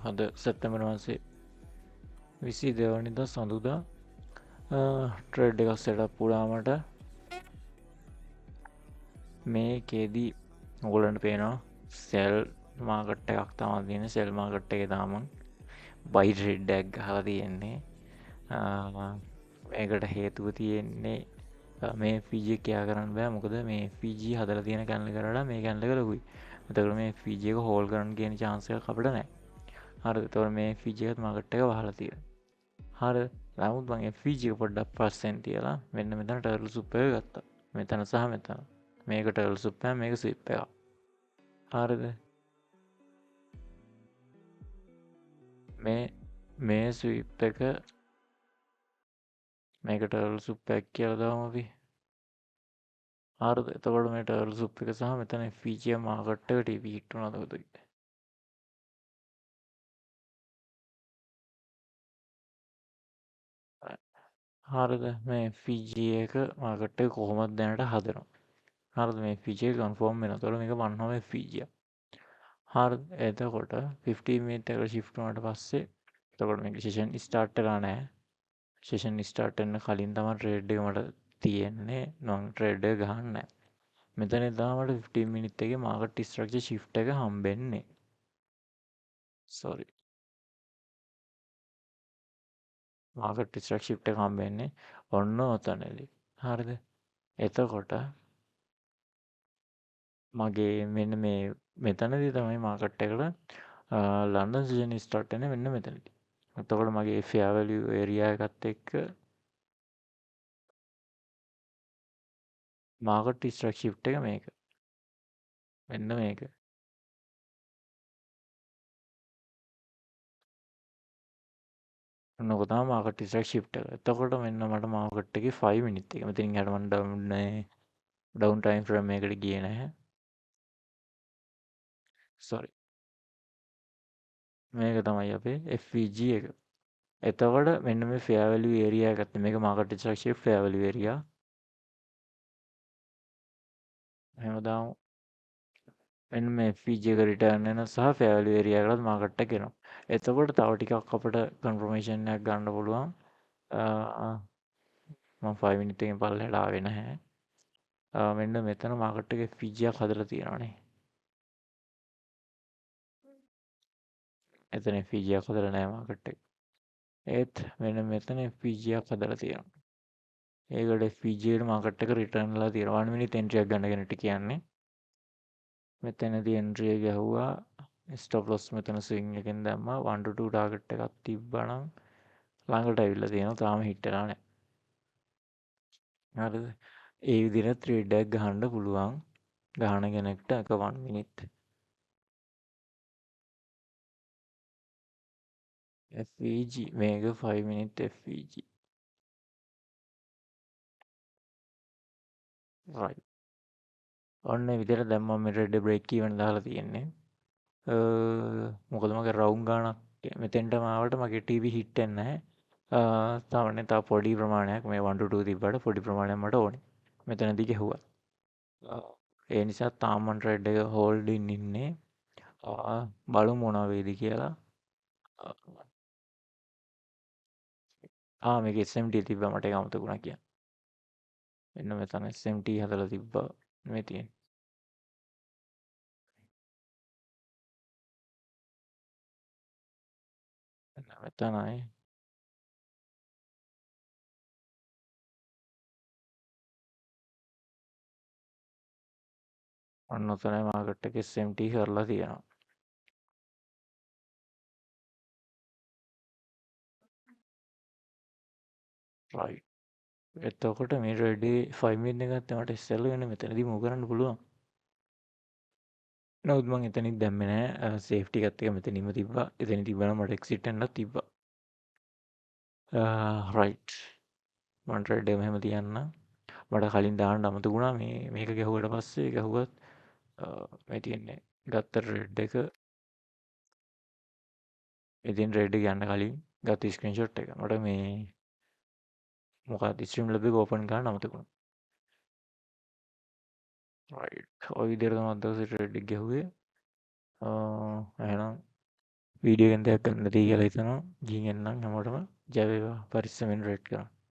අද සැත්තමට වන්සේ 22 සඳුදා ට්‍රෙඩ් එකක් සෙටප් පුරාමට මේකේදී ඔගොලන්ට පේනවා සෙල් මාකට් එකක් තමා තියෙන සෙල් මාකට් එක තාමන් බයි ට්‍රෙඩ්ඩක් හලා තියෙන්නේ මේකට හේතුව තියෙන්නේ මේ ෆීජිය කයා කරන්න බෑ මොකද මේ ෆීජී හදල තියෙන කැනල කරලා මේ කැනල කලකුයි එතකට මේ ෆීජියක හෝල් කරන්න කියන චාන්සක අපට නෑ හරි තොර මේ ෆීජියකත් මාකට් එක වහලා තියෙන හරි නමුත් මගේ ෆීජික පොඩ්ඩක් පස්සෙන් තියලා මෙන්න මෙතන ටර්ල් සුප්පය ගත්තා මෙතන සහ මෙතන මේක ටර්ල් සුප්පෑ මේක සිප් එක හරිද මේ ස්විප් එක මේක ටර්ල් සුප්පැක් කියල දාම අපි හරිද එතකොට මේ ටර්ල් සුප් එක සහ මෙතන ෆීජිය මාකට්ටකට පිහිට්ටු නදකතුයි හරිද මේ ෆීජිය එක මාකට්ට කොහොමත් දැනට හදනවා හරිද මේ ෆිජේ කන්ෆෝර්ම් වෙන තොර මේක බන්නහම ෆීජිය හරි එතකොට 15 මිනිත් එකට shift වුණාට පස්සේ එතකොට මේක session start වෙලා නැහැ. session start වෙන්න කලින් තමයි trade එක මට තියෙන්නේ. non trade එක ගහන්න නැහැ. මෙතන තමයි මට 15 මිනිත් එකේ market structure shift එක හම්බෙන්නේ. sorry. market structure shift එක හම්බෙන්නේ ඔන්න ඔතනදී. හරිද? එතකොට මගේ මෙන්න මේ මෙතනදී තමයි market එකට ලන්ඩන් session start වෙන්නේ මෙන්න මෙතනදී. එතකොට මගේ fair value area එකත් එක්ක මාකට් ස්ට්‍රක් ශිප්ට් එක මේක. මෙන්න මේක. ඔන්නක තමයි මාකට් ස්ට්‍රක් ශිප්ට් එක. එතකොට මෙන්න මට මාකට් එකේ 5 මිනිත් එක. මෙතනින් එහාට මම ඩවුන් ටයිම් ෆ්‍රේම් එකකට ගියේ නැහැ. sorry. මේක තමයි අපේ FVG එක. එතකොට මෙන්න මේ fair value area එකත් මේක මාකට් ස්ට්‍රක් ශිප්ට් fair value area. එහෙම දාමු. මෙන්න මේ FVG එක රිටර්න් වෙන සහ fair value area එකකට මාකට් එක එනවා. එතකොට තව ටිකක් අපිට කන්ෆර්මේෂන් එකක් ගන්න පුළුවන්. මම 5 මිනිත් එකකින් පල්ලෙහාට ආවේ නැහැ. මෙන්න මෙතන මාකට් එකේ ෆීජියක් හදලා තියෙනවානේ. එතන ෆීජියක් හදලා නැහැ මාකට් එක. ඒත් මෙන්න මෙතන ෆීජියක් හදලා තියෙනවා. ඒකට ෆීජියට මාකට් එක රිටර්න්ලා තියෙනවා. 1 මිනිත් එන්ට්‍රි එකක් ගන්න කෙනෙක්ට කියන්නේ. මෙතනදී එන්ට්‍රි එක ගැහුවා. ස්ටොප් ලොස් මෙතන ස්විං එකෙන් දැම්මා. 1 to 2 ටාගට් එකක් තිබ්බනම් ළඟට ඇවිල්ලා තියෙනවා. තාම හිට් වෙලා නැහැ. හරිද? ඒ විදිහට ට්‍රේඩ් එකක් ගහන්න පුළුවන්. ගහන කෙනෙක්ට එක 1 මිනිත් FVG මේක 5 මිනිත් FVG right ඔන්න විදිහට දැන් මම මේ රෙඩ් බ්‍රේක් ඉවෙන්ට් දාලා තියෙන්නේ මොකද මගේ රවුම් ගානක් මෙතෙන්ටම ආවට මගේ ටීවී හිට් වෙන්නේ නැහැ තාමනේ තා පොඩි ප්‍රමාණයක් මේ 1 to 2 තිබ්බට පොඩි ප්‍රමාණයක් මට ඕනේ මෙතනදී ගැහුවා ඒ නිසා තාම මම රෙඩ් එක හෝල්ඩින් ඉන්නේ බලමු මොනවා වෙයිද කියලා මේක SMT තිබ්බා මට ඒක අමතක වුණා කියන්න මෙන්න මෙතන SMT හදලා තිබ්බා මේ තියෙන මෙතනයි ඔන්න ඔතනයි මාකට් එක SMT කරලා තියෙනවා right එතකොට මේ රෙඩි 5 මිනිත් එකක් තමයි ඉස්සෙල්ලා වෙන මෙතනදී මූව් කරන්න පුළුවන් නමුත් මම එතනින් දැම්මේ නැහැ සේෆ්ටි එකත් එක මෙතනින්ම තිබ්බා එතනින් තිබ්බනම් මට එක්සිට් වෙන්නත් තිබ්බා right මම රෙඩ් එක මෙහෙම තියන්න මට කලින් දාන්න අමතක වුණා මේක ගැහුවට පස්සේ ගැහුවත් මේ තියෙන්නේ ගත්ත රෙඩ් එක ඉතින් රෙඩ් එක යන්න කලින් ගත්ත ස්ක්‍රීන්ෂොට් එක මට මේ මොකක්ද ස්ට්‍රීම් ලැබ් එක ඕපන් කරන්න අමතක වුණා right ඔය විදිහට තමයි අද දවසේ ට්‍රේඩ් එක ගැහුවේ එහෙනම් වීඩියෝ එකෙන් දෙයක් ගන්න නැති කියලා හිතනවා. ගිහින් එන්නම් හැමෝටම ජය වේවා පරිස්සමෙන් රේට් කරන්න.